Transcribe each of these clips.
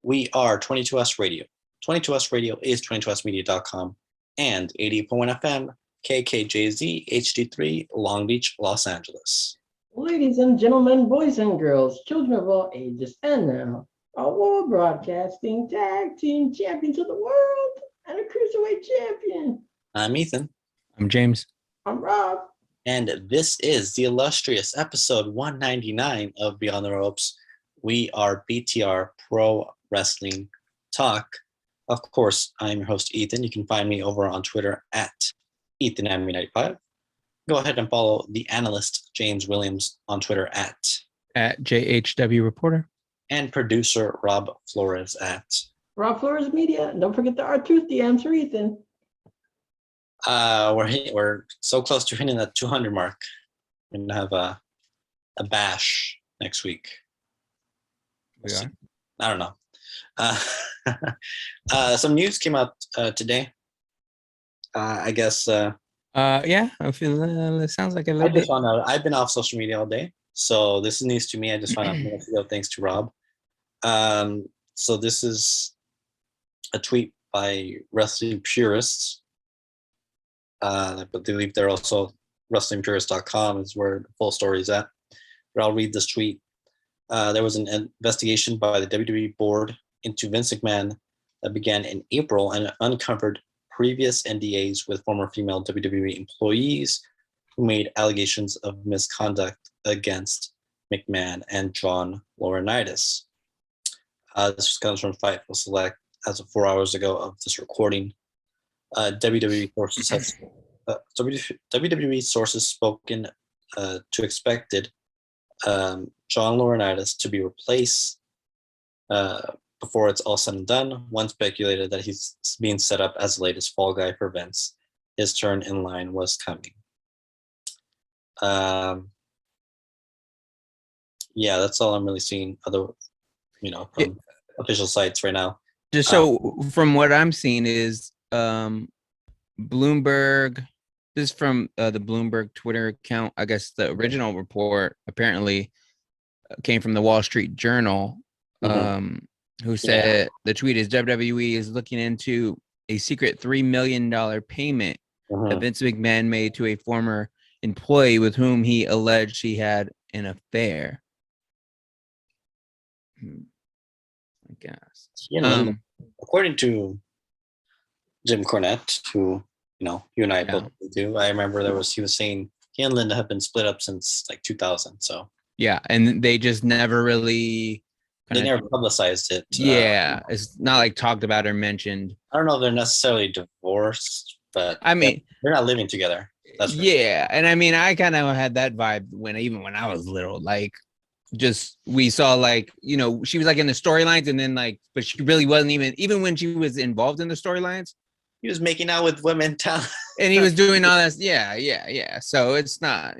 We are 22S Radio. 22S Radio is 22smedia.com and 80.1 FM KKJZ HD3 Long Beach, Los Angeles. Ladies and gentlemen, boys and girls, children of all ages, and now our World Broadcasting Tag Team Champions of the World and a Cruiserweight Champion. I'm Ethan. I'm James. I'm Rob. And this is the illustrious episode 199 of Beyond the Ropes. We are BTR Pro Wrestling Talk. Of course, I'm your host, Ethan. You can find me over on Twitter at EthanAmy95. Go ahead and follow the Analyst James Williams on Twitter at JHW Reporter. And producer Rob Flores at Rob Flores Media. And don't forget the R-Truth DMs for Ethan. We're so close to hitting that 200 mark. We're gonna have a bash next week. We are. I don't know. Some news came out today. I guess. Yeah, I feel it sounds like a little I just bit. found out. I've been off social media all day, so this is news to me. I just found out minutes ago, thanks to Rob. So this is a tweet by wrestling purists. I believe they're also wrestlingpurist.com is where the full story is at. But I'll read this tweet. There was an investigation by the WWE board into Vince McMahon that began in April and uncovered previous NDAs with former female WWE employees who made allegations of misconduct against McMahon and John Laurinaitis. This comes from Fightful Select as of 4 hours ago of this recording. WWE sources spoken to expected John Laurinaitis to be replaced before it's all said and done. One speculated that he's being set up as the latest fall guy for Vince. His turn in line was coming. Yeah, that's all I'm really seeing. From official sites right now. Just so from what I'm seeing is Bloomberg. This is from the Bloomberg Twitter account. I guess the original report apparently came from the Wall Street Journal. Who said the tweet is WWE is looking into a secret $3 million payment that Vince McMahon made to a former employee with whom he alleged he had an affair. I guess. According to Jim Cornette, who you and I both do, I remember he was saying he and Linda have been split up since like 2000. So yeah, and they just never really. They never publicized it. It's not like talked about or mentioned. I don't know if they're necessarily divorced, but I mean, they're not living together. That's and I mean, I kind of had that vibe when I was little. Like, just we saw like she was like in the storylines, and then like, but she really wasn't even when she was involved in the storylines. He was making out with women, and he was doing all that. Yeah. So it's not,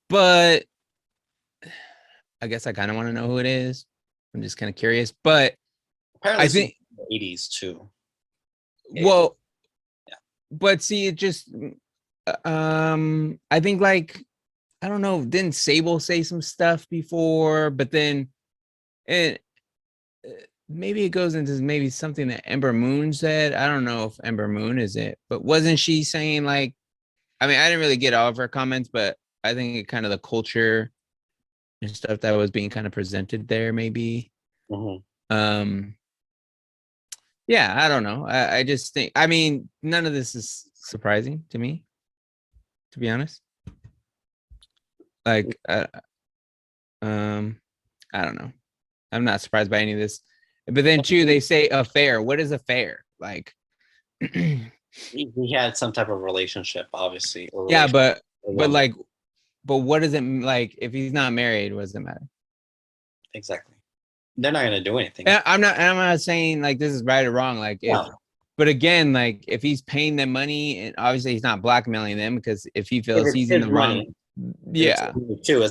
but. I guess I kind of want to know who it is. I'm just kind of curious, but apparently I think the 80s too. Well, but see, it just, I think like, I don't know, didn't Sable say some stuff before, but then maybe it goes into maybe something that Ember Moon said. I don't know if Ember Moon is it, but wasn't she saying like, I mean, I didn't really get all of her comments, but I think it kind of the culture and stuff that was being kind of presented there, maybe. Yeah, I don't know. I just think, I mean, none of this is surprising to me, to be honest. Like, I don't know. I'm not surprised by any of this. But then too, they say affair. What is affair? Like, he had some type of relationship, obviously. Yeah, but like. But what does it like if he's not married? What does it matter? Exactly. They're not gonna do anything. I'm not saying like this is right or wrong. Like, but again, like if he's paying them money, and obviously he's not blackmailing them because if he feels he's in the wrong, it's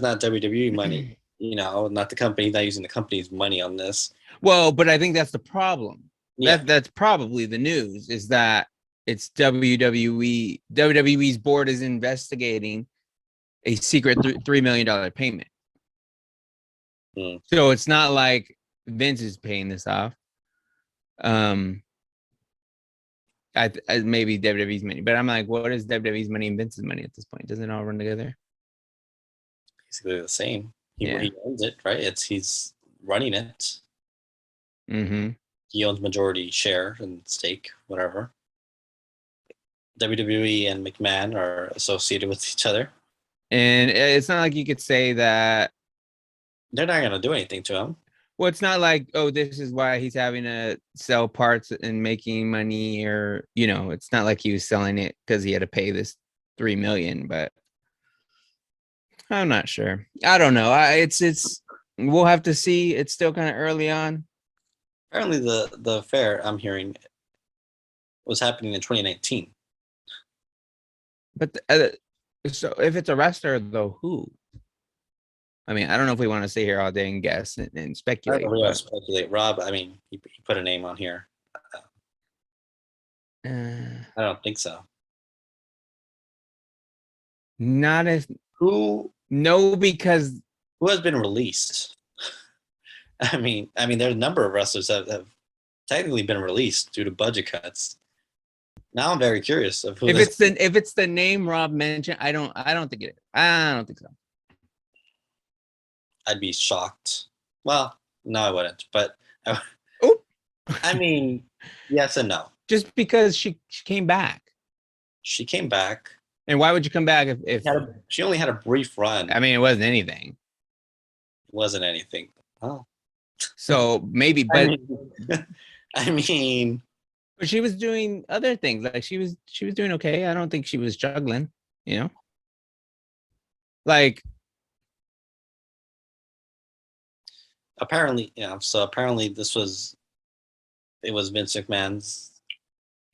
not WWE money. Not the company. Not using the company's money on this. Well, but I think that's the problem. Yeah. That's probably the news is that it's WWE. WWE's board is investigating a secret $3 million payment. So it's not like Vince is paying this off. Maybe WWE's money, but I'm like, what is WWE's money and Vince's money at this point? Doesn't it all run together? Basically the same. Yeah. He owns it, right? He's running it. Mm-hmm. He owns majority share and stake, whatever. WWE and McMahon are associated with each other. And it's not like you could say that. They're not going to do anything to him. Well, it's not like, oh, this is why he's having to sell parts and making money, or, you know, it's not like he was selling it because he had to pay this $3 million, but I'm not sure. I don't know. We'll have to see. It's still kind of early on. Apparently the affair I'm hearing was happening in 2019. But so if it's a wrestler, though, who? I mean, I don't know if we want to sit here all day and guess and speculate. I don't really speculate. Rob, I mean, he put a name on here. I don't think so. Not as Who because has been released? I mean, there's a number of wrestlers that have technically been released due to budget cuts. Now I'm very curious of who. If it's the name Rob mentioned, I don't think it is. I don't think so. I'd be shocked. Well, no, I wouldn't. But I mean, yes and no. Just because she came back. She came back. And why would you come back if she only had a brief run? I mean, it wasn't anything. It wasn't anything. Oh. So maybe, but I mean, but she was doing other things. Like she was doing okay. I don't think she was juggling, you know? Like apparently, yeah. So apparently it was Vince McMahon's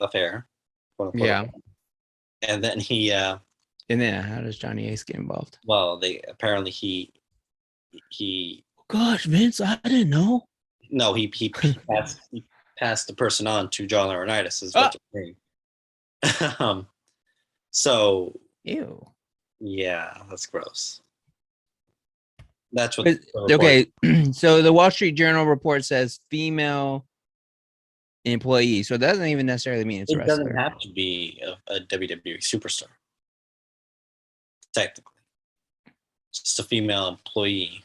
affair. Quote, unquote. Yeah. And then he and then how does Johnny Ace get involved? Well, he gosh, Vince, I didn't know. No, he passed the person on to John Laurinaitis is what you're saying. So ew. Yeah, that's gross. That's what. Okay, so the Wall Street Journal report says female employee, so it doesn't even necessarily mean it's a wrestler. It doesn't have to be a WWE superstar. Technically, it's just a female employee.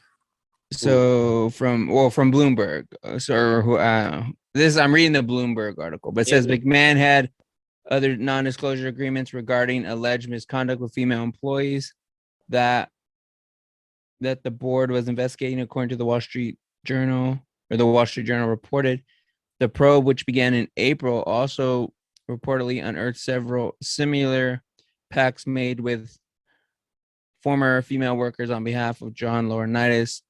So from Bloomberg. I'm reading the Bloomberg article, but it says McMahon had other non-disclosure agreements regarding alleged misconduct with female employees that the board was investigating, according to the Wall Street Journal, or the Wall Street Journal reported. The probe, which began in April, also reportedly unearthed several similar pacts made with former female workers on behalf of John Laurinaitis,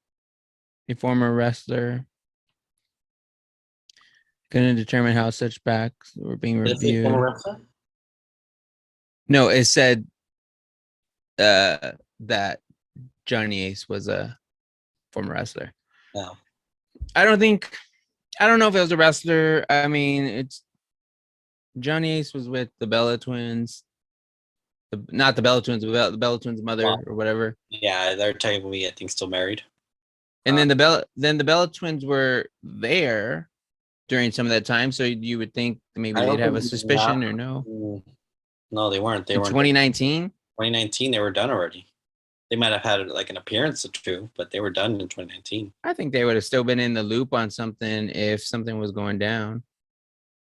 a former wrestler. Couldn't determine how such pacts were being reviewed. No, it said that Johnny Ace was a former wrestler. No. I don't know if it was a wrestler. I mean, it's Johnny Ace was with the Bella Twins. Not the Bella Twins, but the Bella Twins' mother or whatever. Yeah, they're technically, I think, still married. And then the Bella Twins were there during some of that time, so you would think maybe they'd have a suspicion or no. No, they weren't. They weren't. 2019. 2019, they were done already. They might have had like an appearance or two, but they were done in 2019. I think they would have still been in the loop on something if something was going down.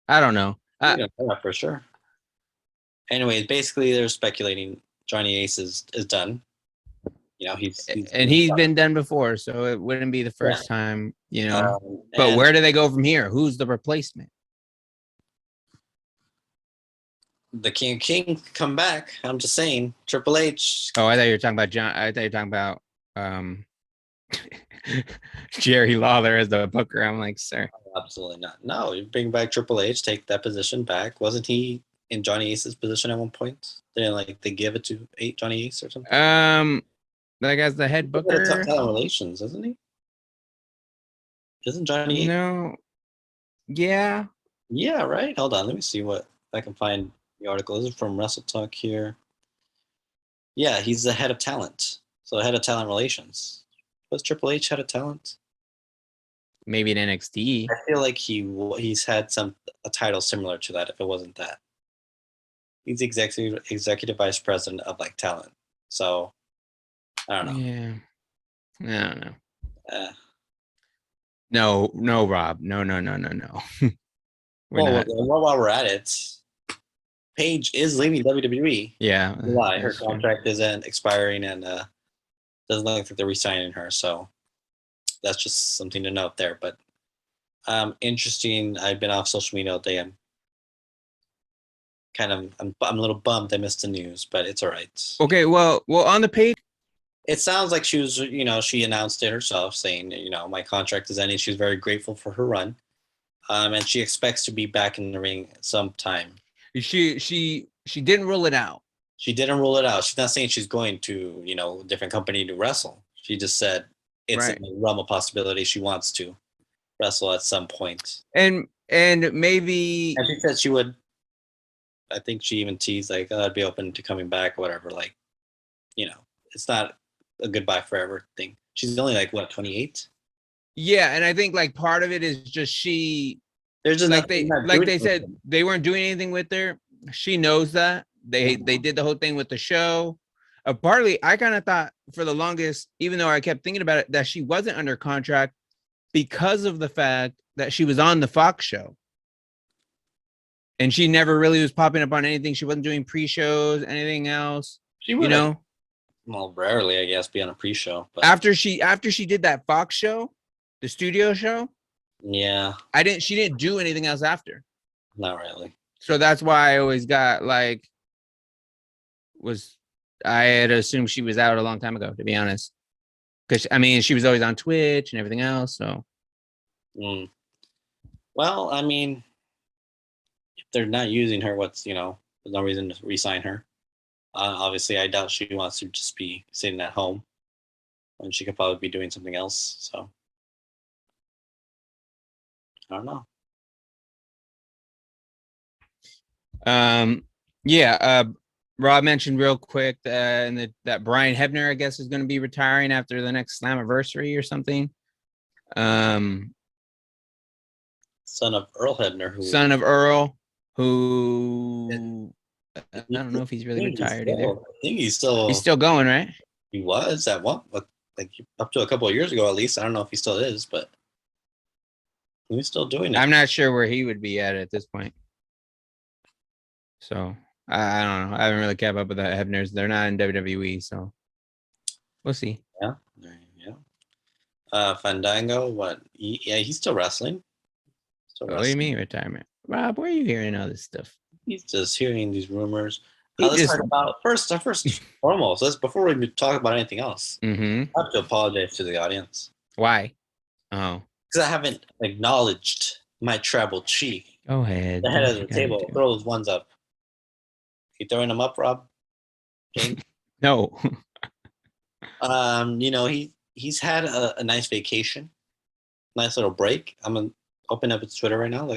I don't know. For sure. Anyways, basically, they're speculating Johnny Ace is done. You know, he's been done before, so it wouldn't be the first time. You know, but where do they go from here? Who's the replacement? The King come back. I'm just saying, Triple H. Oh, I thought you were talking about John. I thought you were talking about Jerry Lawler as the booker. I'm like, sir, absolutely not. No, you bring back Triple H, take that position back. Wasn't he in Johnny Ace's position at one point? They give it to Johnny Ace or something. Like as the head booker. Top talent relations, isn't he? Isn't Johnny? No. Yeah. Yeah. Right. Hold on. Let me see what I can find. The article is from Wrestle Talk here. Yeah, he's the head of talent. So head of talent relations. Was Triple H head of talent? maybe in NXT. I feel like he's had a title similar to that. If it wasn't that, he's executive vice president of like talent. So I don't know. Yeah, I don't know. Uh, No, Rob. No. We're not. while we're at it, Paige is leaving WWE. Yeah. July. Her that's true. contract isn't expiring, and doesn't look like they're re-signing her. So that's just something to note there. But interesting. I've been off social media all day. I'm a little bummed I missed the news, but it's all right. Okay, well, on the page. It sounds like she was, she announced it herself, saying, my contract is ending. She's very grateful for her run, and she expects to be back in the ring sometime. She didn't rule it out. She didn't rule it out. She's not saying she's going to, a different company to wrestle. She just said it's in the realm of possibility she wants to wrestle at some point. And maybe. And she said she would. I think she even teased like, I'd be open to coming back or whatever. Like, it's not a goodbye forever thing. She's only like what, 28? Yeah, and I think like part of it is just there's just like they said they weren't doing anything with her. She knows that. They did the whole thing with the show. Partly I kind of thought for the longest, even though I kept thinking about it, that she wasn't under contract because of the fact that she was on the Fox show. And she never really was popping up on anything. She wasn't doing pre-shows, anything else. She would, well, rarely, I guess, be on a pre-show. But after she did that Fox show, the studio show. Yeah. She didn't do anything else after. Not really. So that's why I always got like I had assumed she was out a long time ago, to be honest. Because I mean, she was always on Twitch and everything else. So. Well, I mean, if they're not using her, there's no reason to re-sign her. Obviously, I doubt she wants to just be sitting at home, and she could probably be doing something else. So, I don't know. Rob mentioned real quick that Brian Hebner, I guess, is going to be retiring after the next Slammiversary or something. Son of Earl Hebner, who I don't know if he's really retired either. I think he's still going, right? He was at one, like up to a couple of years ago at least. I don't know if he still is, but he's still doing it. I'm not sure where he would be at this point. So I don't know. I haven't really kept up with the Hebners. They're not in WWE, so we'll see. Yeah. Fandango, he's still wrestling. What do you mean retirement? Rob, where are you hearing all this stuff? He's just hearing these rumors. Let's talk about first foremost. Before we talk about anything else. Mm-hmm. I have to apologize to the audience. Why? Oh, because I haven't acknowledged my tribal chief. Go ahead. The head of the table. Throw those ones up. You throwing them up, Rob? James? No. He's had a nice vacation, nice little break. I'm gonna open up his Twitter right now,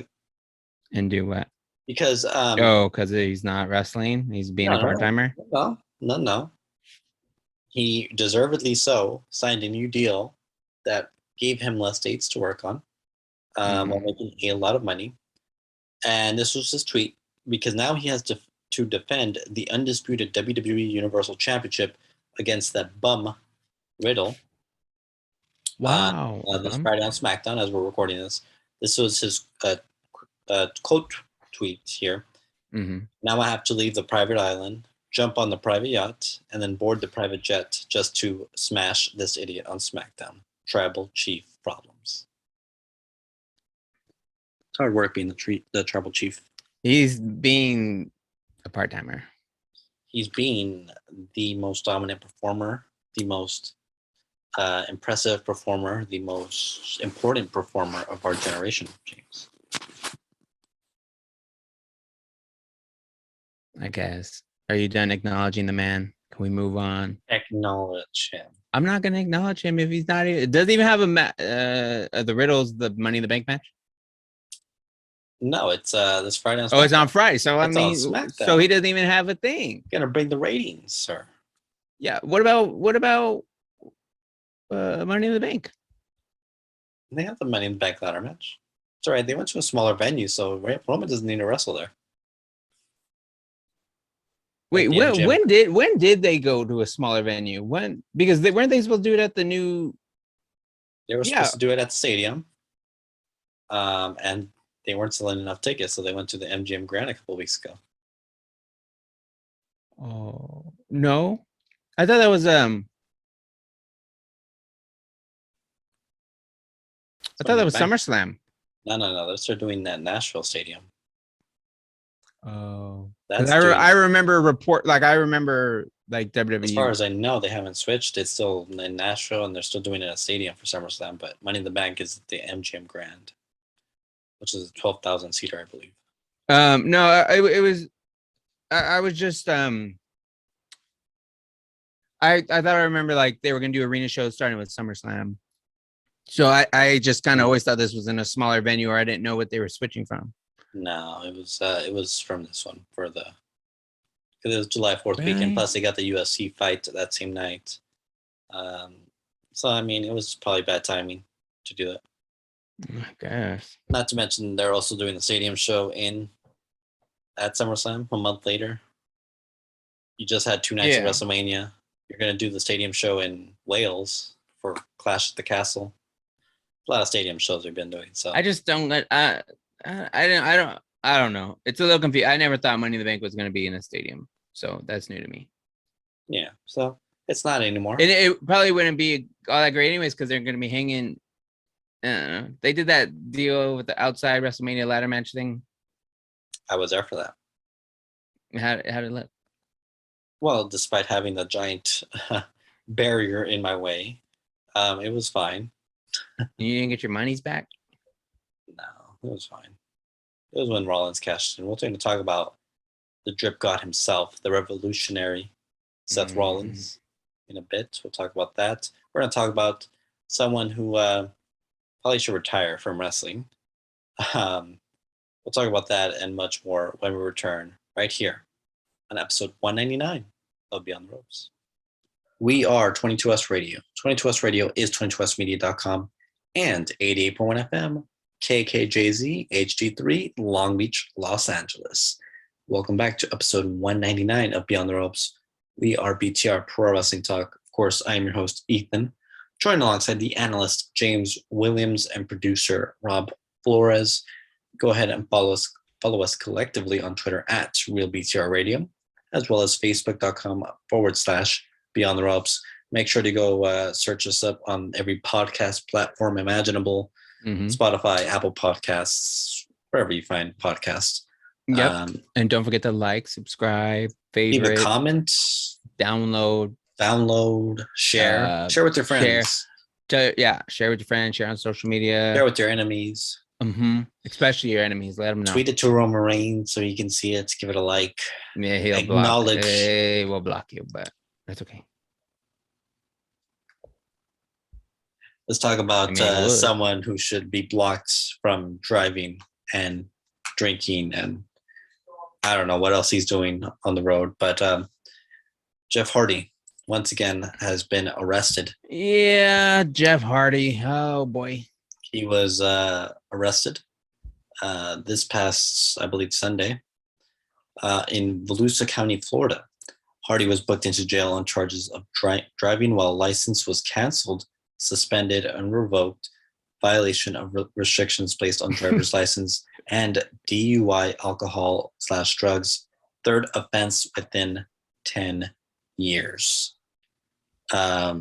and do what? Because because he's not wrestling. He's being a part-timer. No. He deservedly so signed a new deal that gave him less dates to work on, while making a lot of money. And this was his tweet, because now he has to defend the undisputed WWE Universal Championship against that bum Riddle. Wow. This Friday on SmackDown, as we're recording this. This was his quote tweet here. Mm-hmm. Now I have to leave the private island, jump on the private yacht, and then board the private jet just to smash this idiot on SmackDown. Tribal chief problems. It's hard work being the tribal chief. He's being a part-timer. He's being the most dominant performer, the most impressive performer, the most important performer of our generation, James. I guess. Are you done acknowledging the man? Can we move on? Acknowledge him. I'm not going to acknowledge him if he's not. It doesn't even have the Riddles, the Money in the Bank match. No, it's this Friday. Oh, it's on Friday. So it's I mean, so he doesn't even have a thing. Gonna bring the ratings, sir. Yeah. What about Money in the Bank? They have the Money in the Bank ladder match. It's all right. They went to a smaller venue, so Roman doesn't need to wrestle there. Wait, the MGM. when did they go to a smaller venue? When, because weren't they supposed to do it at the new? They were supposed to do it at the stadium, and they weren't selling enough tickets, so they went to the MGM Grand a couple weeks ago. Oh no, I thought that was I thought that was SummerSlam. No. They're doing that Nashville Stadium. Oh, That's I remember like WWE. As far as I know, they haven't switched. It's still in Nashville, and they're still doing it at stadium for SummerSlam. But Money in the Bank is the MGM Grand, which is a 12,000 seater, I believe. No, it was. I was just I thought I remember like they were gonna do arena shows starting with SummerSlam. So I just kind of always thought this was in a smaller venue, or I didn't know what they were switching from. No, it was from this one because it was July 4th Really? weekend. Plus, they got the UFC fight that same night. So I mean, it was probably bad timing to do that. I guess. Not to mention, they're also doing the stadium show at SummerSlam a month later. You just had 2 nights of WrestleMania. You're gonna do the stadium show in Wales for Clash at the Castle. A lot of stadium shows we've been doing. So I just don't let. I don't know. It's a little confusing. I never thought Money in the Bank was going to be in a stadium, so that's new to me. Yeah, so it's not anymore. And it probably wouldn't be all that great anyways because they're going to be hanging. I don't know. They did that deal with the outside WrestleMania ladder match thing. I was there for that. How did it look? Well, despite having the giant barrier in my way, it was fine. You didn't get your monies back? No, it was fine. It was when Rollins cashed in. We're going to talk about the drip god himself, the revolutionary Seth Rollins, in a bit. We'll talk about that. We're going to talk about someone who probably should retire from wrestling. We'll talk about that and much more when we return right here on episode 199 of Beyond the Ropes. We are 22S Radio. 22S Radio is 22smedia.com and 88.1 FM, KKJZ, HD3, Long Beach, Los Angeles. Welcome back to episode 199 of Beyond the Ropes. We are BTR Pro Wrestling Talk. Of course, I am your host, Ethan, joined alongside the analyst, James Williams, and producer, Rob Flores. Go ahead and follow us collectively on Twitter at RealBTR Radio, as well as Facebook.com/Beyond the Ropes. Make sure to go search us up on every podcast platform imaginable. Spotify, Apple Podcasts, wherever you find podcasts. Yep. And don't forget to like, subscribe, favorite, leave a comment, download, share with your friends. Share with your friends, share on social media. Share with your enemies. Especially your enemies. Let them know. Tweet it to Roman Reigns so he can see it. Give it a like. Yeah, he'll acknowledge. Block. He will block you, but that's okay. Let's talk about someone who should be blocked from driving and drinking, and I don't know what else he's doing on the road. But Jeff Hardy, once again, has been arrested. Yeah, Jeff Hardy. Oh, boy. He was arrested this past, I believe, Sunday in Volusia County, Florida. Hardy was booked into jail on charges of driving while license was canceled, suspended, and revoked, violation of restrictions placed on driver's license, and DUI, alcohol/drugs, third offense within 10 years. I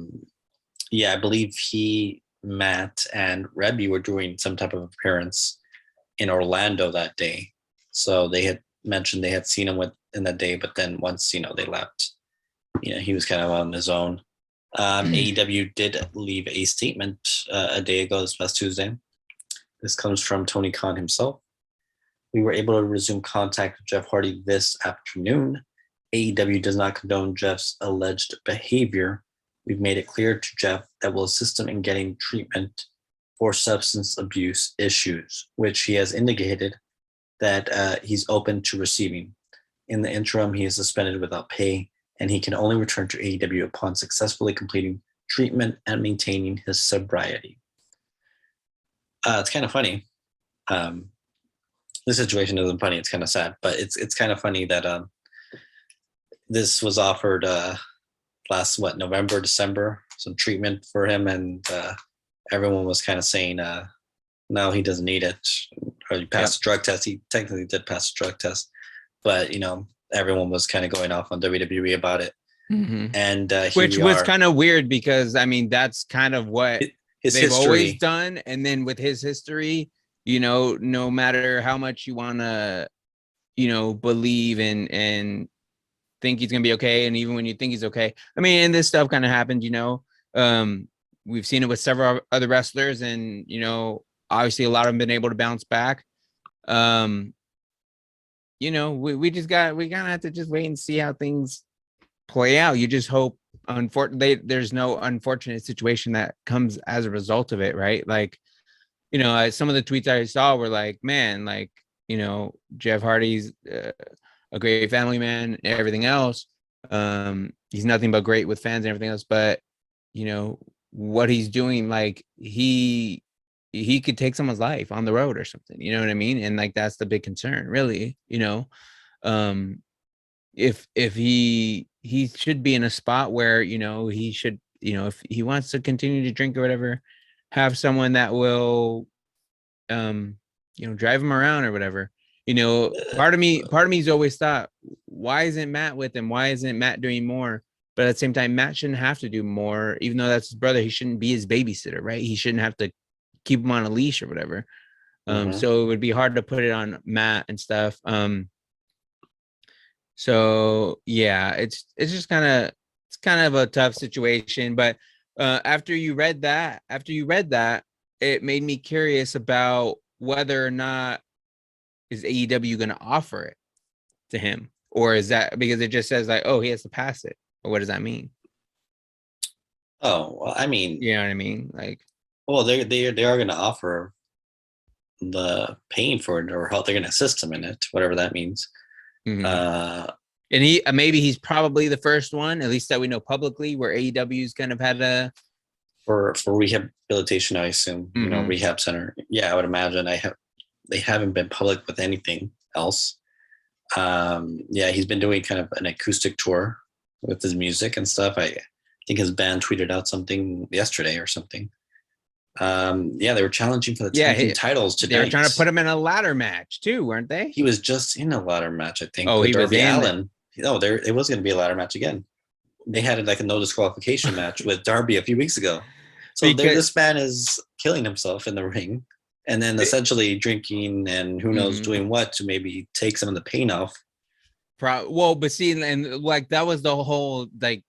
believe Matt and Rebby were doing some type of appearance in Orlando that day. So they had mentioned they had seen him in that day, but then once, they left, he was kind of on his own. AEW did leave a statement a day ago, this past Tuesday. This comes from Tony Khan himself. We were able to resume contact with Jeff Hardy this afternoon. AEW does not condone Jeff's alleged behavior. We've made it clear to Jeff that we'll assist him in getting treatment for substance abuse issues, which he has indicated that he's open to receiving. In the interim, he is suspended without pay, and he can only return to AEW upon successfully completing treatment and maintaining his sobriety. It's kind of funny. This situation isn't funny. It's kind of sad, but it's kind of funny that this was offered last November, December, some treatment for him, and everyone was kind of saying no, he doesn't need it. Or he passed the drug test. He technically did pass the drug test, but everyone was kind of going off on WWE about it. And which was kind of weird because I mean that's kind of what his they've history. Always done, and then with his history, no matter how much you want to, believe and think he's gonna be okay, and even when you think he's okay, I mean, and this stuff kind of happened, we've seen it with several other wrestlers, and obviously a lot of them been able to bounce back. We kind of have to just wait and see how things play out. You just hope, unfortunately, there's no unfortunate situation that comes as a result of it, right? Like, some of the tweets I saw were like, man, like, Jeff Hardy's a great family man, and everything else. He's nothing but great with fans and everything else, but what he's doing, like he could take someone's life on the road or something, you know what I mean? And like that's the big concern, really. If he should be in a spot where he should, if he wants to continue to drink or whatever, have someone that will drive him around or whatever. Part of me's always thought, why isn't Matt with him? Why isn't Matt doing more? But at the same time, Matt shouldn't have to do more, even though that's his brother. He shouldn't be his babysitter, right? He shouldn't have to keep him on a leash or whatever. So it would be hard to put it on Matt and stuff. So yeah, it's just kind of a tough situation. But after you read that, it made me curious about whether or not is AEW going to offer it to him, or is that because it just says like, oh, he has to pass it, or what does that mean? Oh, well, I mean, you know what I mean? Like, well, they are going to offer the paying for it, or help. They're going to assist him in it, whatever that means. And maybe he's probably the first one, at least that we know publicly, where AEW's kind of had a for rehabilitation, I assume, rehab center. Yeah, I would imagine. They haven't been public with anything else. He's been doing kind of an acoustic tour with his music and stuff. I think his band tweeted out something yesterday or something. They were challenging for the tag team titles tonight. They were trying to put him in a ladder match too, weren't they? He was just in a ladder match, I think. Oh, he Darby was Allin. No, it was going to be a ladder match again. They had like a no disqualification match with Darby a few weeks ago. So this man is killing himself in the ring, and then essentially drinking and who knows doing what to maybe take some of the pain off. But see, and like that was the whole like,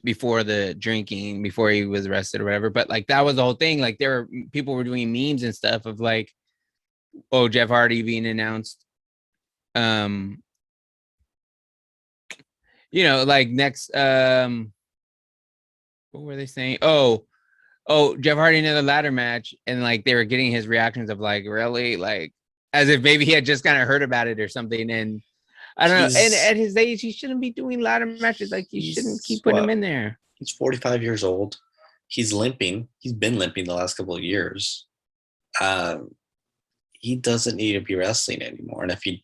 before the drinking, before he was arrested or whatever. But like that was the whole thing. Like people were doing memes and stuff of like, oh, Jeff Hardy being announced. Like next. What were they saying? Oh, Jeff Hardy in another ladder match, and like they were getting his reactions of like, really, like as if maybe he had just kind of heard about it or something. And I don't know. And at his age, he shouldn't be doing ladder matches. Like you shouldn't keep putting him in there. He's 45 years old. He's limping. He's been limping the last couple of years. He doesn't need to be wrestling anymore. And if he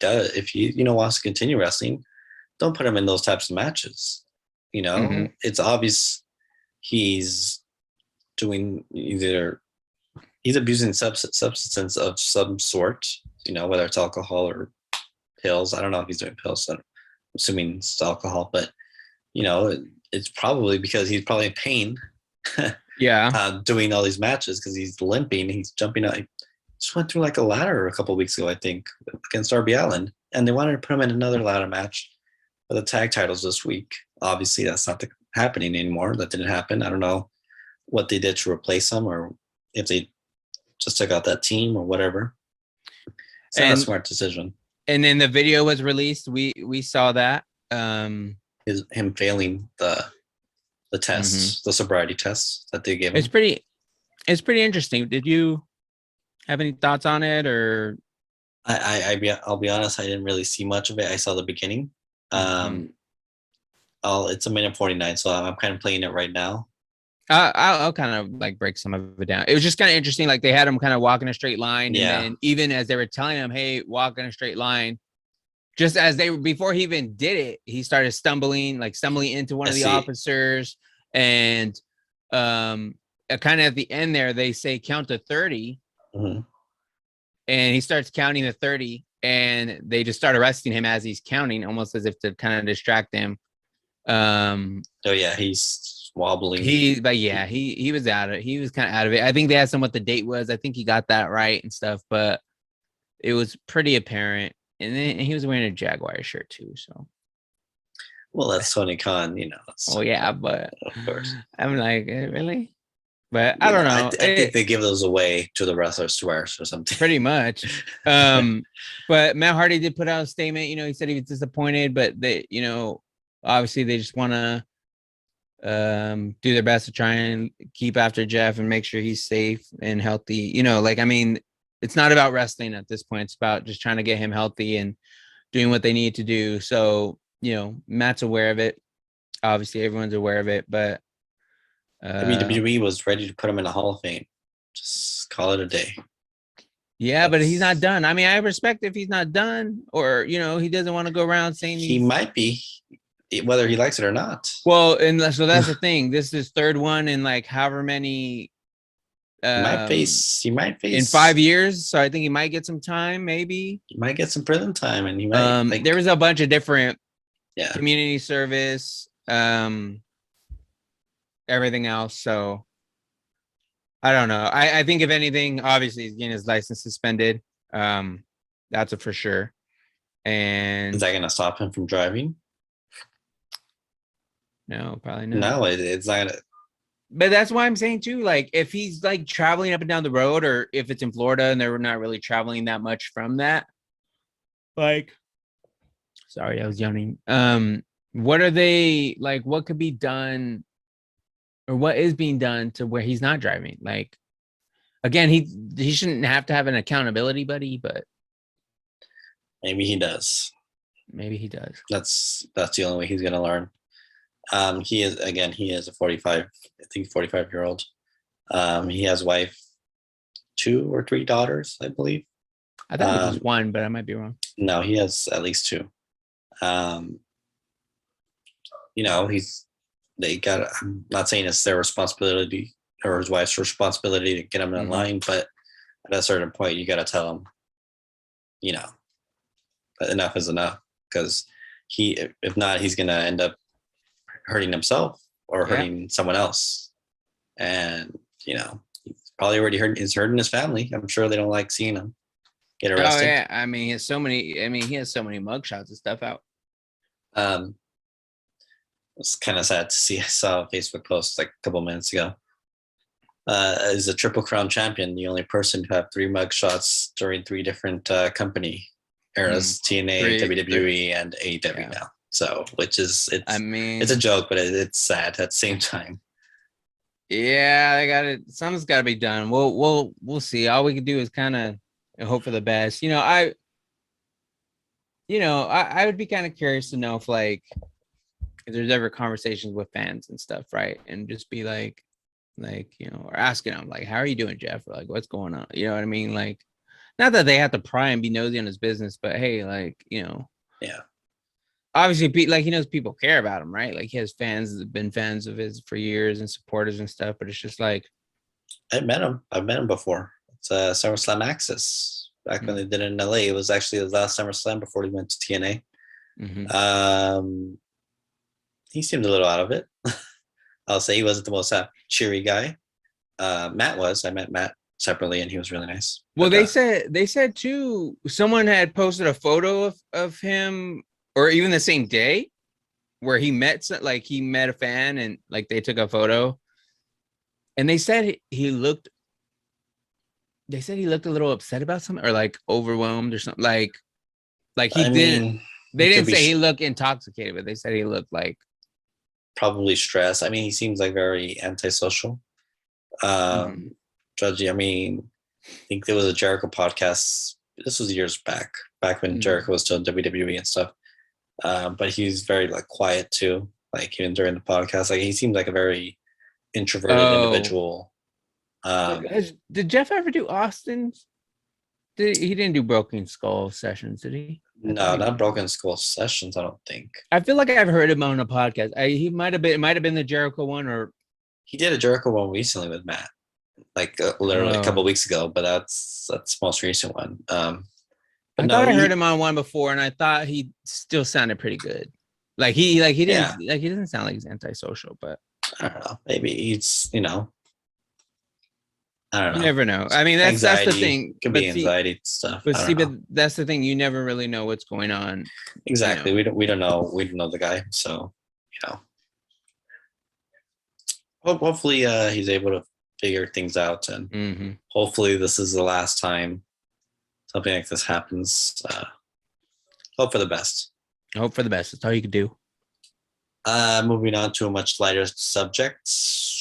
wants to continue wrestling, don't put him in those types of matches. It's obvious he's doing he's abusing substance of some sort, whether it's alcohol or pills. I don't know if he's doing pills. So I'm assuming it's alcohol, but it's probably because he's probably in pain. Doing all these matches because he's limping. He's jumping out. He just went through like a ladder a couple of weeks ago, I think, against Darby Allin, and they wanted to put him in another ladder match for the tag titles this week. Obviously, that's not happening anymore. That didn't happen. I don't know what they did to replace him, or if they just took out that team or whatever. It's not a smart decision. And then the video was released. We saw that. Him failing the tests, the sobriety tests that they gave him. It's pretty interesting. Did you have any thoughts on it, or? I'll be honest. I didn't really see much of it. I saw the beginning. It's a minute 49, so I'm kind of playing it right now. I'll kind of like break some of it down. It was just kind of interesting. Like they had him kind of walk in a straight line, and then even as they were telling him, "Hey, walk in a straight line," just as they were before he even did it, he started stumbling into one of the officers, and kind of at the end there, they say count to 30, and he starts counting to 30, and they just start arresting him as he's counting, almost as if to kind of distract him. He's wobbling. He was out of it. He was kind of out of it. I think they asked him what the date was. I think he got that right and stuff, but it was pretty apparent. And then he was wearing a Jaguar shirt too. So, well, that's Tony Khan, but of course, I'm like, really? But I don't know. I think they give those away to the wrestlers to wear or something. Pretty much. But Matt Hardy did put out a statement. He said he was disappointed, but they, obviously they just want to do their best to try and keep after Jeff and make sure he's safe and healthy. It's not about wrestling at this point. It's about just trying to get him healthy and doing what they need to do. So, Matt's aware of it. Obviously, everyone's aware of it, but WWE was ready to put him in the Hall of Fame. Just call it a day. Yeah, but he's not done. I mean, I respect if he's not done, or he doesn't want to go around saying he might be, whether he likes it or not. Well, and so that's the thing. This is his third one in like however many. He might face in 5 years. So I think he might get some time. Maybe he might get some prison time, and he might. There was a bunch of different, yeah, community service, everything else. So I don't know. I think if anything, obviously he's getting his license suspended. That's a for sure. And is that going to stop him from driving? No, probably not. No, it's not. But that's why I'm saying too, like if he's like traveling up and down the road, or if it's in Florida and they're not really traveling that much from that, like, sorry, I was yawning. What are they like? What could be done, or what is being done to where he's not driving? Like, again, he shouldn't have to have an accountability buddy, but maybe he does. Maybe he does. That's the only way he's gonna learn. He is a 45-year-old. He has wife, 2 or 3 daughters, I believe. I thought it was 1, but I might be wrong. No, he has at least 2. I'm not saying it's their responsibility or his wife's responsibility to get him in line, but at a certain point you got to tell him, that enough is enough, because if not, he's going to end up hurting himself or hurting someone else. And, he's probably already hurting his family. I'm sure they don't like seeing him get arrested. Oh, yeah. I mean, he has so many mugshots and stuff out. It's kind of sad to see. I saw a Facebook post like a couple minutes ago. As a Triple Crown champion, the only person to have 3 mugshots during 3 different company eras, TNA, WWE, and AEW now. So, it's a joke, but it's sad at the same time. Yeah, something's got to be done. We'll see. All we can do is kind of hope for the best. I would be kind of curious to know if there's ever conversations with fans and stuff, right? And just be like, or asking them how are you doing, Jeff? Or what's going on? You know what I mean? Not that they have to pry and be nosy on his business, but hey, yeah. Obviously, he knows people care about him, right? He has fans that have been fans of his for years and supporters and stuff. But it's just I've met him before. It's SummerSlam Access back when they did it in LA. It was actually the last SummerSlam before he went to TNA. He seemed a little out of it. I'll say he wasn't the most cheery guy. Matt was. I met Matt separately, and he was really nice. Well, they said too, someone had posted a photo of him, or even the same day, where he met a fan and they took a photo, and they said he looked a little upset about something, or overwhelmed or something. They didn't say he looked intoxicated, but they said he looked probably stressed. I mean, he seems very antisocial. Judgy. I mean, I think there was a Jericho podcast. This was years back when Jericho was still in WWE and stuff. But he's very quiet too. Even during the podcast, he seems like a very introverted individual. Did Jeff ever do Austin's? He didn't do Broken Skull sessions, did he? No, not Broken Skull sessions. I don't think. I feel like I've heard him on a podcast. He might have been. It might have been the Jericho one, or he did a Jericho one recently with Matt, like literally a couple of weeks ago. But that's most recent one. I thought I heard him on one before, and I thought he still sounded pretty good. He doesn't sound like he's antisocial, but I don't know. Maybe he's I don't know. You never know. I mean, that's the thing. Could be anxiety stuff. But that's the thing. You never really know what's going on. Exactly. We don't know. We don't know the guy. So, hopefully he's able to figure things out, and hopefully this is the last time something like this happens. Hope for the best. Hope for the best. That's all you can do. Moving on to a much lighter subject.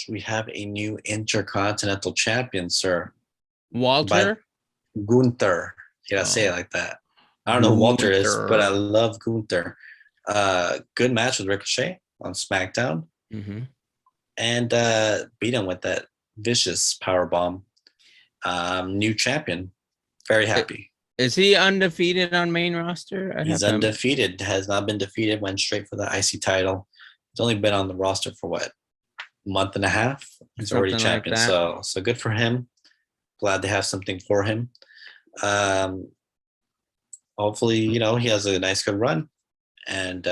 We have a new intercontinental champion, sir. Walter? Gunther. You gotta say it like that. I don't know who Walter is, but I love Gunther. Good match with Ricochet on SmackDown. And beat him with that vicious powerbomb. New champion. Very happy. Is he undefeated on main roster? He's undefeated. Has not been defeated. Went straight for the IC title. He's only been on the roster for what? Month and a half. He's already champion. Like so good for him. Glad they have something for him. Hopefully, he has a nice good run. And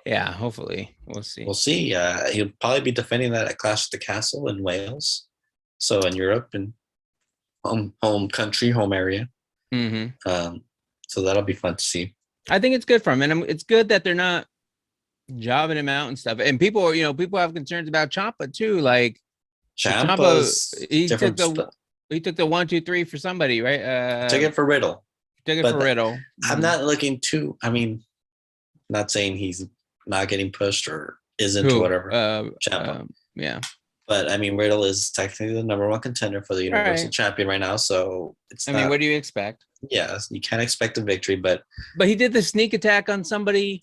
hopefully. We'll see. We'll see. He'll probably be defending that at Clash at the Castle in Wales. So in Europe and home country, home area. So that'll be fun to see. I think it's good for him. And it's good that they're not jobbing him out and stuff. And people have concerns about Ciampa too. Like Ciampa, he took the 1, 2, 3 for somebody, right? Took it for Riddle. Riddle. I'm not looking to. I mean, not saying he's not getting pushed or isn't or whatever. Ciampa. Yeah. But I mean, Riddle is technically the number 1 contender for the Universal Champion right now. So it's. I mean, what do you expect? Yeah, you can't expect a victory, but he did the sneak attack on somebody.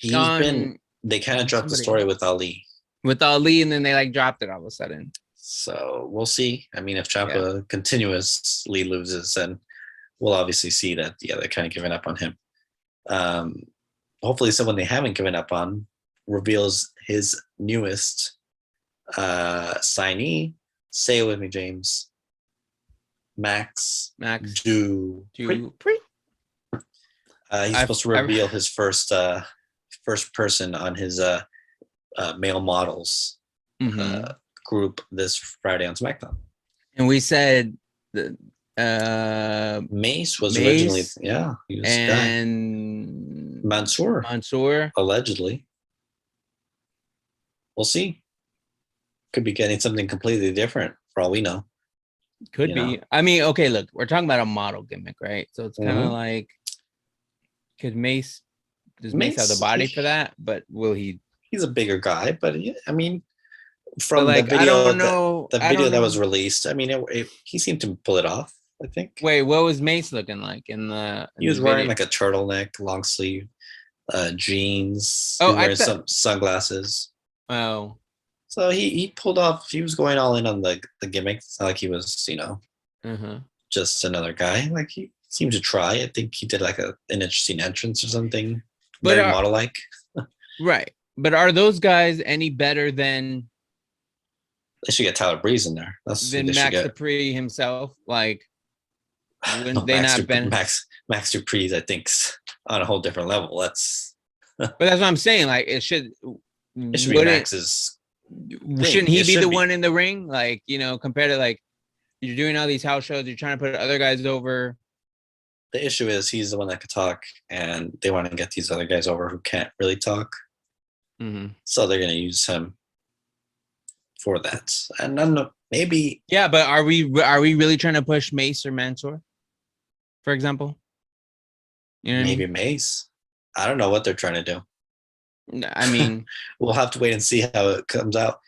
They kind of dropped the story with Ali. With Ali, and then they dropped it all of a sudden. So we'll see. I mean, if Ciampa continuously loses, then we'll obviously see that they're kind of giving up on him. Hopefully, someone they haven't given up on reveals his newest signee. Say it with me, James. Max Dupree. He's supposed to reveal his first person on his male models group this Friday on SmackDown. And we said that Mace was originally he was and Mansoor allegedly. We'll see. Could be getting something completely different for all we know. Could be. I mean, okay, look, we're talking about a model gimmick, right? So it's kind of like, does Mace have the body for that? But will he? He's a bigger guy, but I mean, from the video, I don't know, the video that was released, I mean, he seemed to pull it off, I think. Wait, what was Mace looking like he was wearing like a turtleneck, long sleeve, jeans. Oh, wearing some sunglasses. Oh. So he pulled off. He was going all in on the gimmick. It's not like he was, just another guy. Like he seemed to try. I think he did like an interesting entrance or something. Very model-like. Right. But are those guys any better than? They should get Tyler Breeze in there. Than Max Dupree himself. Like, wouldn't they not been Max Dupree's? I think on a whole different level. That's. But that's what I'm saying. Like, it should be Max's. Shouldn't he be the one in the ring? Like, compared to like you're doing all these house shows, you're trying to put other guys over. The issue is he's the one that could talk, and they want to get these other guys over who can't really talk. So they're going to use him for that. And I don't know, maybe. Yeah, but are we really trying to push Mace or Mansoor, for example? Maybe Mace. I don't know what they're trying to do. I mean, we'll have to wait and see how it comes out.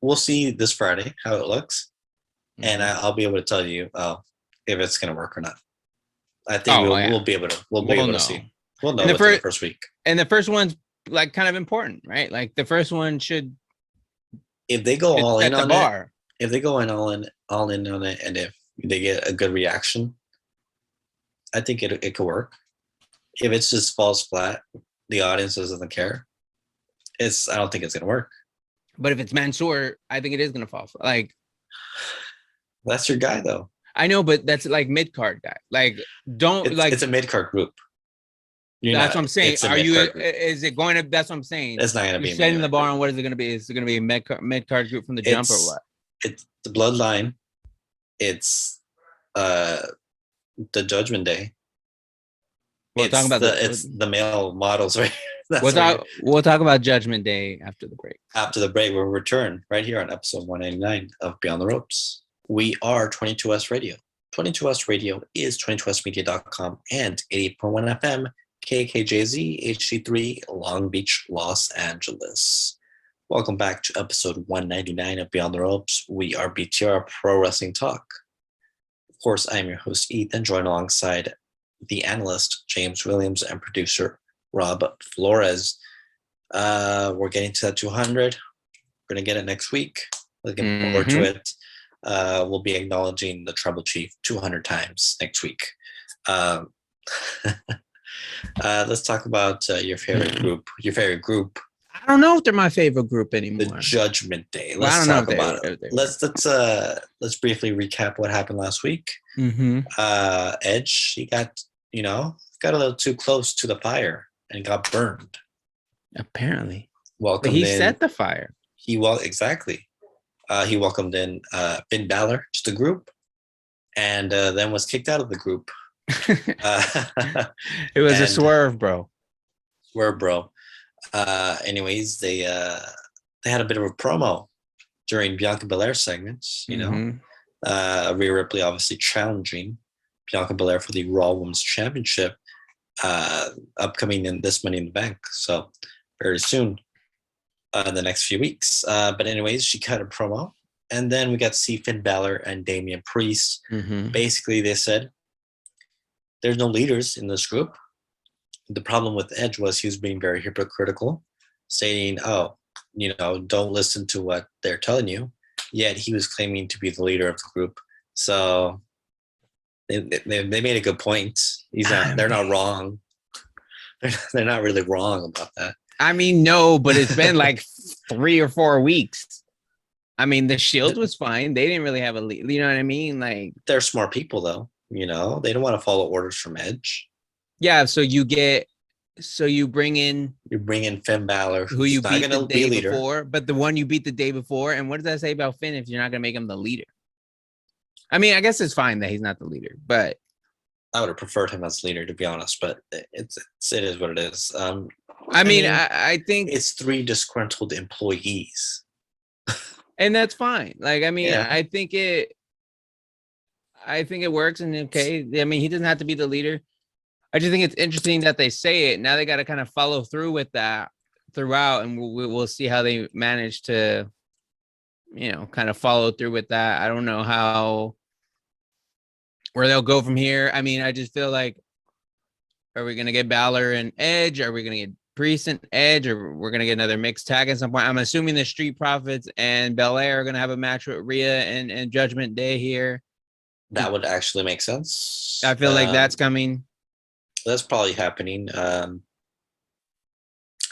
We'll see this Friday how it looks, and I'll be able to tell you if it's going to work or not. I think we'll be able to see. We'll know within the first week. And the first one's like kind of important, right? Like the first one should if they go all It's in at the on bar. it, if they go in all in on it, and if they get a good reaction, I think it could work. If it's just falls flat, the audience doesn't care. I don't think it's gonna work. But if it's Mansoor, I think it is gonna fall. Like That's your guy, though. I know, but that's like mid card guy. Like don't It's a mid card group. That's what I'm saying. It's a Are you? mid-card group. Is it going to? That's what I'm saying. It's not going to be You're a setting main the event bar group. on what is it going to be? Is it going to be a mid card group from the jump or what? It's the Bloodline. It's the Judgment Day. We'll talk about it's the male models, right? We'll talk about Judgment Day after the break. After the break, we'll return right here on episode 199 of Beyond the Ropes. We are 22S Radio. 22S Radio is 22smedia.com and 88.1 FM, KKJZ, HD3, Long Beach, Los Angeles. Welcome back to episode 199 of Beyond the Ropes. We are BTR Pro Wrestling Talk. Of course, I'm your host, Ethan, joined alongside the analyst, James Williams, and producer, Rob Flores. We're getting to that 200. We're going to get it next week. Looking forward to it. We'll be acknowledging the Tribal Chief 200 times next week. Let's talk about your favorite group. I don't know if they're my favorite group anymore. The Judgment Day. Well, Let's talk about it. Let's briefly recap what happened last week. Edge, he got a little too close to the fire and got burned. Apparently. Welcomed but he in, set the fire. Exactly. He welcomed in Finn Balor to the group, and then was kicked out of the group. It was a swerve, bro. Anyways, they had a bit of a promo during Bianca Belair's segments. Rhea Ripley obviously challenging Bianca Belair for the Raw Women's Championship, upcoming in this Money in the Bank. So very soon, in the next few weeks. But anyways, she cut a promo, and then we got to see Finn Balor and Damian Priest. Basically, they said there's no leaders in this group. The problem with Edge was he was being very hypocritical, saying, don't listen to what they're telling you. Yet he was claiming to be the leader of the group. So they made a good point. They're not wrong. They're not really wrong about that. I mean, no, but it's been like 3 or 4 weeks. I mean, the Shield was fine. They didn't really have a lead. You know what I mean? Like, they're smart people, though. They don't want to follow orders from Edge. Yeah, so you bring in Finn Balor, who you beat the day before, but the one you beat the day before. And what does that say about Finn if you're not gonna make him the leader? I mean, I guess it's fine that he's not the leader, but I would have preferred him as leader, to be honest. But it is what it is. I think it's 3 disgruntled employees, and that's fine. Like, I mean, yeah. I think it works. And okay, I mean, he doesn't have to be the leader. I just think it's interesting that they say it. Now they got to kind of follow through with that throughout, and we'll see how they manage to, kind of follow through with that. I don't know where they'll go from here. I mean, I just feel like, are we going to get Balor and Edge? Are we going to get Priest and Edge? Or we're going to get another mixed tag at some point? I'm assuming the Street Profits and Belair are going to have a match with Rhea and Judgment Day here. That would actually make sense. I feel like that's coming. That's probably happening. I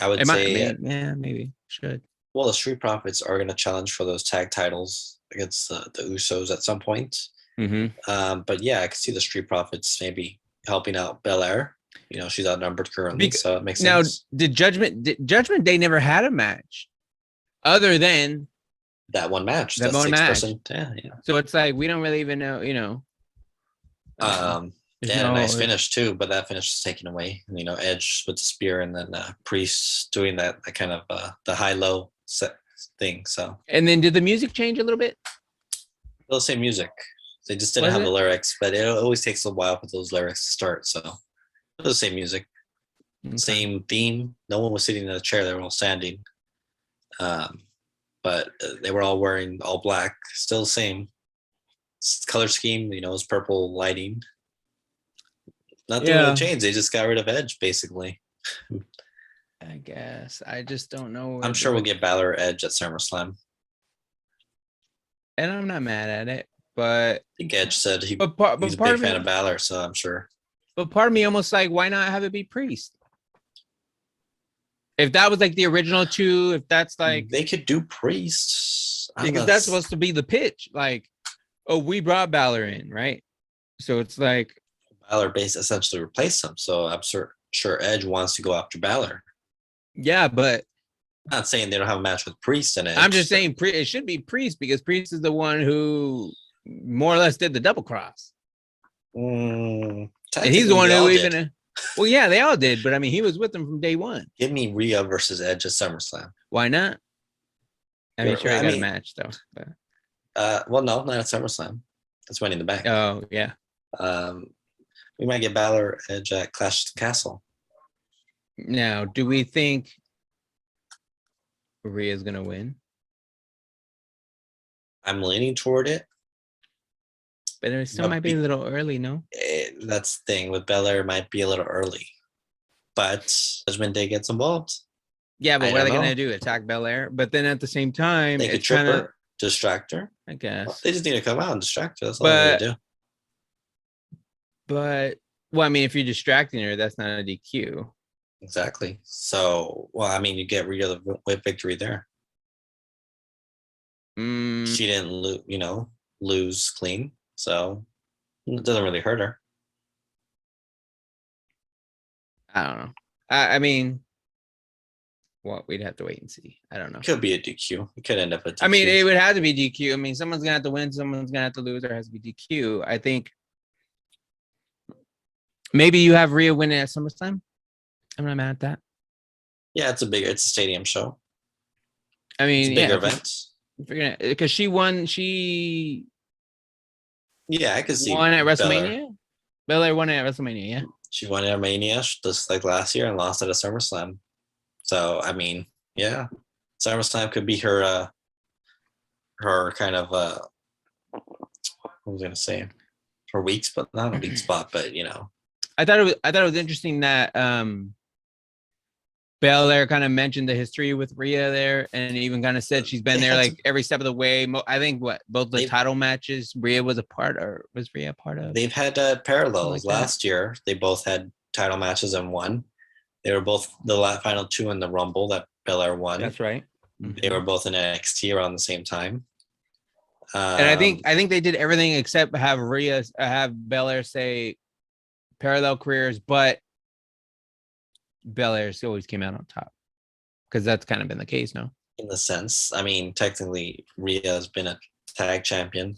would say, maybe should. Well, the Street Profits are going to challenge for those tag titles against the Usos at some point. But yeah, I could see the Street Profits maybe helping out Belair. She's outnumbered currently, so it makes sense. Now, Judgment Day never had a match other than that one match. That one match. Yeah. So it's like we don't really even know. A nice finish too, but that finish is taken away. Edge with the spear, and then Priest doing that kind of the high-low set thing. So. And then did the music change a little bit? Still the same music. They just didn't have the lyrics, but it always takes a while for those lyrics to start. So it was the same music, same theme. No one was sitting in a chair; they were all standing. But they were all wearing all black. Still the same color scheme. It was purple lighting. Nothing really changed. They just got rid of Edge, basically. I guess. I just don't know. I'm sure we'll get Balor or Edge at SummerSlam. and I'm not mad at it, but I think Edge said he's but a part big of fan me, of Balor, so I'm sure. but part of me almost like, why not have it be Priest? If that was like the original two, if that's like, They could do Priest. I don't because know, that's supposed to be the pitch, like, oh, we brought Balor in, right? So it's like, Balor base essentially replaced him. So I'm sure Edge wants to go after Balor. yeah, but I'm not saying they don't have a match with Priest and Edge. I'm just saying it should be Priest because Priest is the one who more or less did the double cross. And he's the one who even, well, yeah, they all did, but I mean, he was with them from day one. Give me Rhea versus Edge at SummerSlam. Why not? I mean, sure, I got a match though. But. Well, no, not at SummerSlam. That's Money in the Bank. Oh yeah. We might get Balor Edge at Clash at the Castle. Now, do we think Rhea's gonna win? I'm leaning toward it. But it still might be a little early, no? That's the thing with Belair, might be a little early. But Judgment Day gets involved. Yeah, but what are they going to do? Attack Belair? But then at the same time, they could trip her, distract her. I guess. They just need to come out and distract her. That's all they do. But, well, I mean, if you're distracting her, that's not a DQ. Exactly. So, well, I mean, you get rid of the victory there. She didn't lose clean. So it doesn't really hurt her. I don't know. I mean, well, we'd have to wait and see. I don't know. It could be a DQ. It could end up a DQ. I mean, it would have to be DQ. I mean, someone's gonna have to win, someone's gonna have to lose. There has to be DQ. I think maybe you have Rhea winning at SummerSlam. I'm not mad at that. Yeah, it's a stadium show. I mean, it's a bigger event. Because she won. Yeah, I could see won at WrestleMania. Belair won at WrestleMania. Yeah, she won at Mania just like last year and lost at a SummerSlam. So I mean, yeah, SummerSlam could be her kind of what was I gonna say, her weak spot, not a weak spot, but I thought it was interesting that Belair kind of mentioned the history with Rhea there, and even kind of said she's been there like every step of the way. I think both the title matches Rhea was a part, or was Rhea a part of? They've had parallels. Like last year, they both had title matches and won. They were both the final two in the Rumble that Belair won. That's right. They were both in NXT around the same time. And I think they did everything except have Belair say parallel careers, but Belair always came out on top because that's kind of been the case, no? In the sense, I mean, technically, Rhea has been a tag champion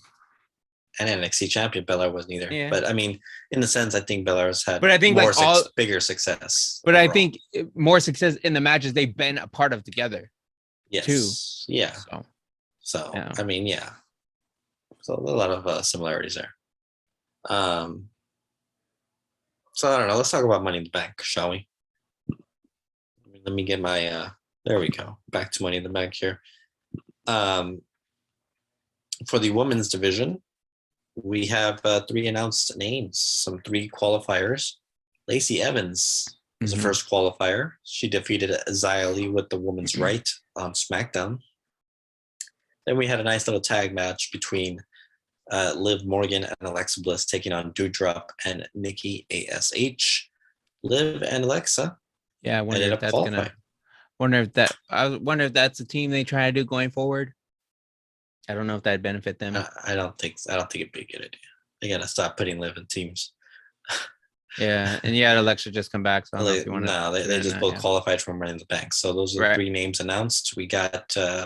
and NXT champion. Belair wasn't either. Yeah. But I mean, in the sense, I think Belair has had bigger success. But overall. I think more success in the matches they've been a part of together. Yes. Too. Yeah. So yeah. I mean, yeah. So a lot of similarities there. So I don't know. Let's talk about Money in the Bank, shall we? Let me get my there we go. Back to Money in the Bank here. For the women's division, we have 3 announced names, 3 qualifiers. Lacey Evans is the first qualifier. She defeated Xia Li with the women's right on SmackDown. Then we had a nice little tag match between Liv Morgan and Alexa Bliss taking on Doudrop and Nikki ASH. Liv and Alexa. Yeah, I wonder if that's I wonder if that's a team they try to do going forward. I don't know if that'd benefit them. I don't think it'd be a good idea. They gotta stop putting Liv in teams. Yeah, and yeah, Alexa just come back. So they just both qualified from Money in the Bank. So those are the 3 names announced. We got I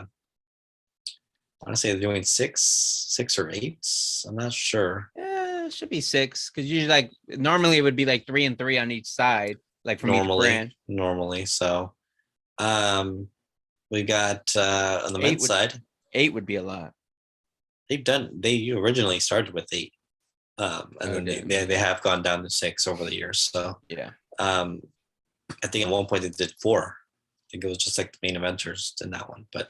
want to say they're doing 6 or 8. I'm not sure. Yeah, it should be 6 because usually normally it would be like 3 and 3 on each side. Like from each brand. Normally. So we got on the men's side. 8 would be a lot. They originally started with 8. And then they have gone down to 6 over the years. So yeah. I think at one point they did 4. I think it was just like the main eventers in that one. But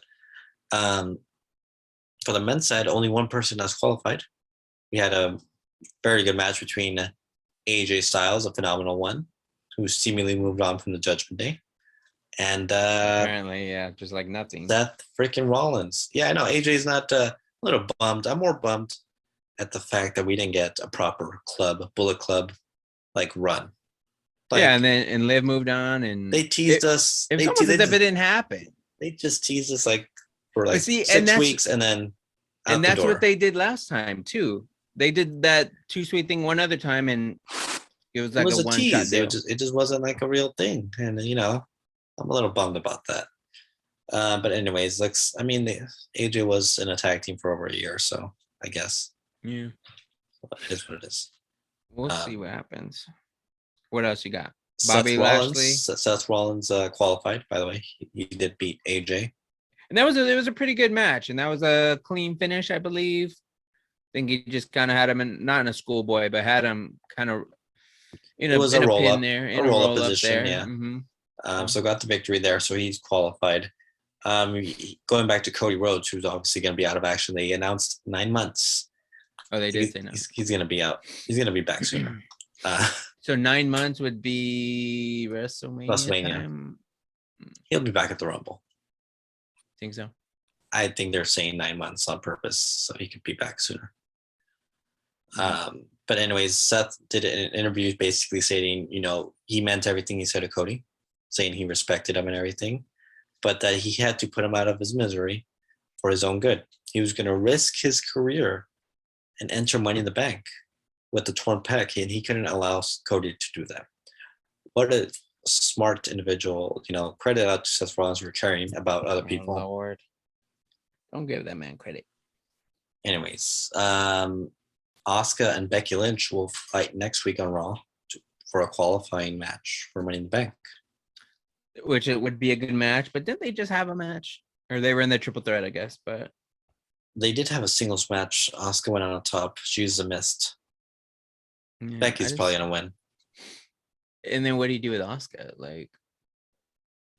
for the men's side, only one person has qualified. We had a very good match between AJ Styles, a phenomenal one, who seemingly moved on from the Judgment Day. And apparently, yeah, just like nothing. Seth freaking Rollins. Yeah, I know. AJ's not little bummed. I'm more bummed at the fact that we didn't get a proper Bullet Club, like run. Like, yeah, and then Liv moved on, and they teased us. It was They, almost they as if it just, didn't happen. they just teased us like for like see, and 6 that's- weeks, and then out And the that's door. what they did last time too. They did that Too Sweet thing one other time, and it was It like was a a one tease. shot deal. It just wasn't like a real thing, and I'm a little bummed about that. But anyways, AJ was in a tag team for over a year, so I guess Yeah, it is what it is. we'll see what happens. What else you got? Seth Bobby Rollins, Lashley. Seth Rollins qualified, by the way. He did beat AJ. And it was a pretty good match, and that was a clean finish, I believe. I think he just kind of had him not in a schoolboy, but had him kind of in It was a roll pin up, there, a roll up position, there. yeah. Mm-hmm. So got the victory there, so he's qualified. Going back to Cody Rhodes, who's obviously going to be out of action. They announced 9 months. Oh, they did say no. He's going to be out. He's going to be back sooner. So 9 months would be WrestleMania. Time? He'll be back at the Rumble. Think so? I think they're saying 9 months on purpose, so he could be back sooner. But anyways, Seth did an interview basically stating, he meant everything he said to Cody, saying he respected him and everything, but that he had to put him out of his misery for his own good. He was going to risk his career and enter Money in the Bank with the torn pec, and he couldn't allow Cody to do that. What a smart individual, credit out to Seth Rollins for caring about other people. Lord. Don't give that man credit. Anyways, Asuka and Becky Lynch will fight next week on Raw for a qualifying match for Money in the Bank. Which it would be a good match, but didn't they just have a match? Or they were in the triple threat, I guess, but they did have a singles match. Asuka went on top. She was a mist. Yeah, Becky's probably gonna win. And then what do you do with Asuka? Like,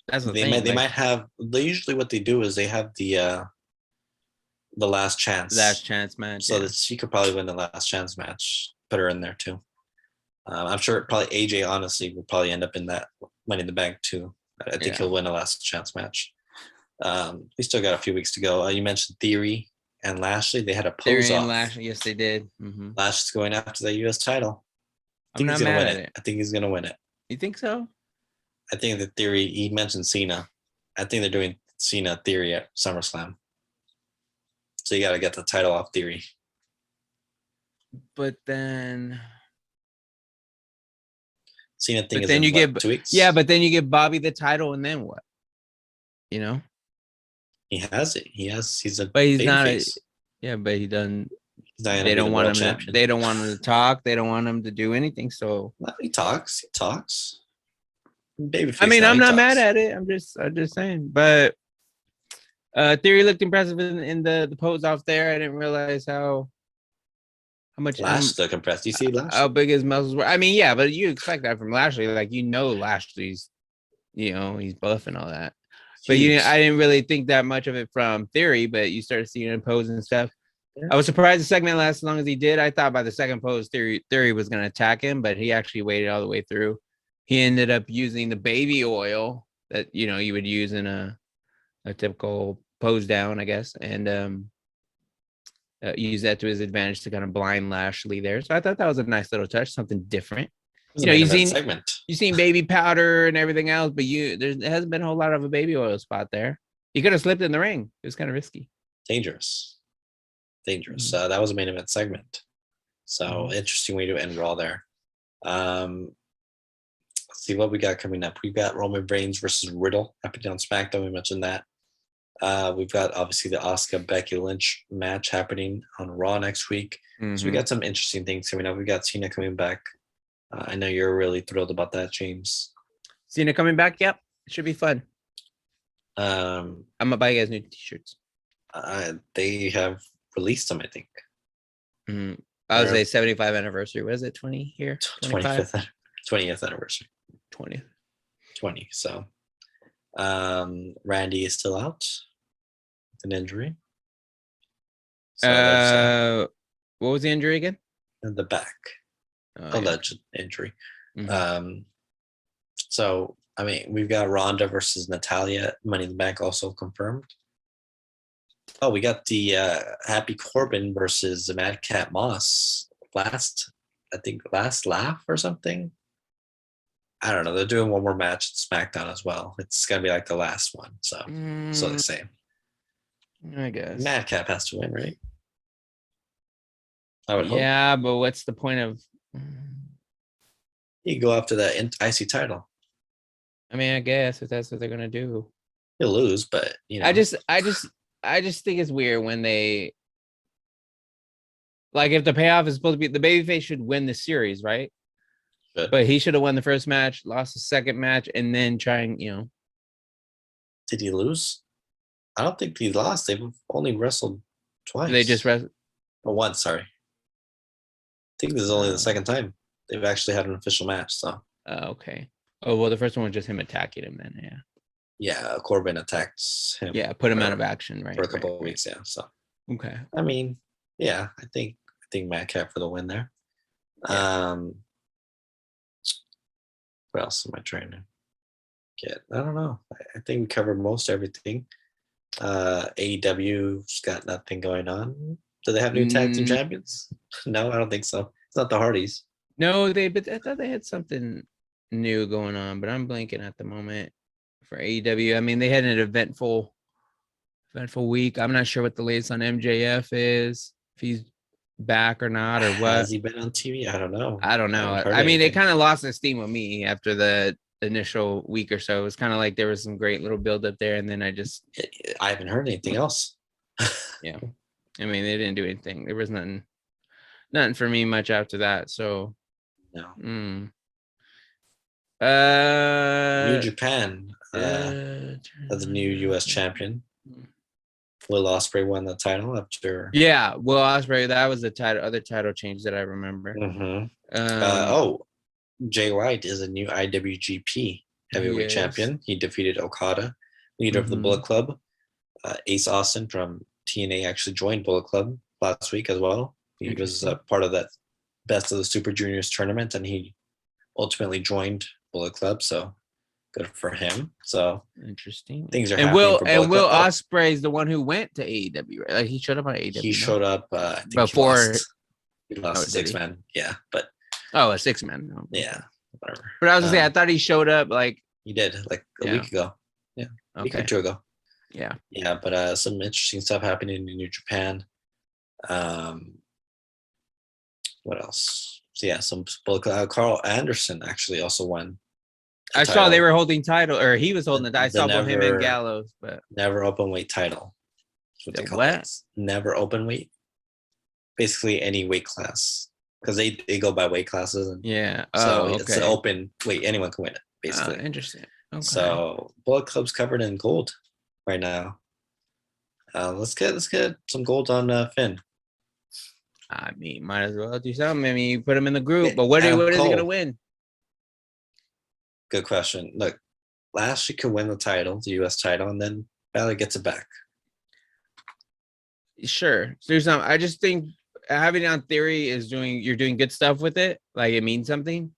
that's the thing. They might have. They usually what they do is they have the last chance match, so that she could probably win the last chance match. Put her in there too. I'm sure probably AJ honestly will probably end up in that Money in the Bank too. I think he'll win a last chance match. We still got a few weeks to go. You mentioned Theory and Lashley. They had a pose off. Lashley, yes, they did. Mm-hmm. Lashley's going after the U.S. title. I'm not mad at it. I think he's gonna win it. You think so? I think the Theory. He mentioned Cena. I think they're doing Cena Theory at SummerSlam. So you got to get the title off Theory. But then Cena thing is then you give 2 weeks. Yeah, but then you give Bobby the title, and then what? He has it. He's a. But he's not. Face. But he doesn't. They don't want him. They don't want him to talk. They don't want him to do anything. So he talks. Babyface. I mean, I'm not mad at it. I'm just saying. But Theory looked impressive in the pose off there. I didn't realize how much Lashley looked impressed. You see Lashley? How big his muscles were. I mean, yeah, but you expect that from Lashley. Like, Lashley's, he's buff and all that. But I didn't really think that much of it from Theory, but you started seeing him pose and stuff. Yeah. I was surprised the segment lasted as long as he did. I thought by the second pose, Theory was going to attack him, but he actually waited all the way through. He ended up using the baby oil that, you would use in a typical pose down, I guess, and use that to his advantage to kind of blind Lashley there. So I thought that was a nice little touch, something different. You've seen baby powder and everything else, but there hasn't been a whole lot of a baby oil spot there. He could have slipped in the ring. It was kind of risky. Dangerous. That was a main event segment. So interesting way to end Raw there. Let's see what we got coming up. We've got Roman Reigns versus Riddle happening on SmackDown. We mentioned that. We've got obviously the Asuka Becky Lynch match happening on Raw next week. So we got some interesting things coming up. We got Cena coming back. I know you're really thrilled about that, James. Cena coming back? Yep. It should be fun. I'm gonna buy you guys new t-shirts. They have released them, I think. I was a 75th anniversary. What is it? 20 here? 20th anniversary. 20. So Randy is still out with an injury. So what was the injury again? In the back. Alleged injury. So I mean, we've got Ronda versus Natalia. Money in the Bank also confirmed. Oh, we got the Happy Corbin versus Madcap Moss I think last laugh or something. I don't know. They're doing one more match at SmackDown as well. It's gonna be like the last one. So they say. I guess. Madcap has to win, right? I would hope. Yeah, but what's the point of? He go after that IC title. I mean, I guess if that's what they're gonna do. He'll lose, but you know. I just think it's weird when they like if the payoff is supposed to be the babyface should win the series, right? Should. But he should have won the first match, lost the second match, and then trying, Did he lose? I don't think he lost. They've only wrestled twice. they just or once. Sorry. I think this is only the second time they've actually had an official match. So. Okay. Oh well, the first one was just him attacking him. Then yeah. Yeah, Corbin attacks him. Yeah, put him out of action, right? For a couple of weeks, yeah. So. Okay. I mean, yeah, I think Madcap for the win there. Yeah. What else am I trying to get? I don't know. I think we covered most everything. AEW's got nothing going on. Do they have new tag team champions? No, I don't think so. It's not the Hardys. No, but I thought they had something new going on, but I'm blanking at the moment for AEW. I mean, they had an eventful week. I'm not sure what the latest on MJF is, if he's back or not, or what. Has he been on TV? I don't know. I mean, they kind of lost their steam with me after the initial week or so. It was kind of like there was some great little build up there, and then I haven't heard anything else. Yeah. I mean, they didn't do anything. There was nothing for me much after that. So no. New Japan as the new U.S. champion. Will Ospreay won the title after. Yeah, Will Ospreay. That was the other title change that I remember. Jay White is a new IWGP heavyweight champion. He defeated Okada, leader of the Bullet Club. Ace Austin from TNA actually joined Bullet Club last week as well. He was part of that Best of the Super Juniors tournament, and he ultimately joined Bullet Club. So good for him. So interesting. Things are and happening. Will Ospreay is the one who went to AEW, right? Like he showed up on AEW. He showed up I think before he lost a 6-man. Yeah, but a 6-man. No. Yeah, whatever. But I was gonna say I thought he showed up like he did like a week ago. Yeah, a week or two ago. Yeah. Yeah, but some interesting stuff happening in New Japan. What else? So yeah, some Carl Anderson actually also won. I saw they were holding title, or he was holding the. I saw both him and Gallows, but never open weight title. That's what they call it. Never open weight. Basically, any weight class, because they go by weight classes, and it's an open weight. Anyone can win it. Basically, interesting. Okay. So Bullet Club's covered in gold right now. Let's get some gold on Finn. I mean, might as well do something. I mean, you put him in the group, but what is he going to win? Good question. Look, Lashley could win the title, the U.S. title, and then Balor gets it back. Sure. So I just think having it on theory you're doing good stuff with it. Like it means something.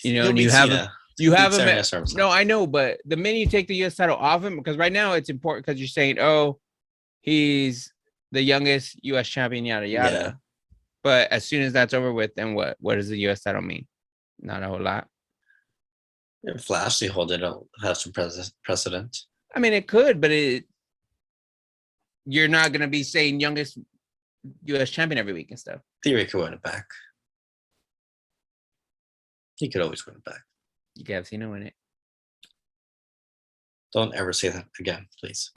And you have him. No, I know, but the minute you take the U.S. title off him, because right now it's important because you're saying, he's the youngest U.S. champion, yada yada. Yeah. But as soon as that's over with, then what? What does the U.S. title mean? Not a whole lot. If Lashley hold it, it'll have some precedent. I mean, it could, but you're not going to be saying youngest U.S. champion every week and stuff. Theory could win it back. He could always win it back. You have Cena win it. Don't ever say that again, please.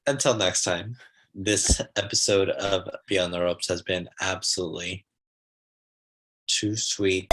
Until next time, this episode of Beyond the Ropes has been absolutely too sweet.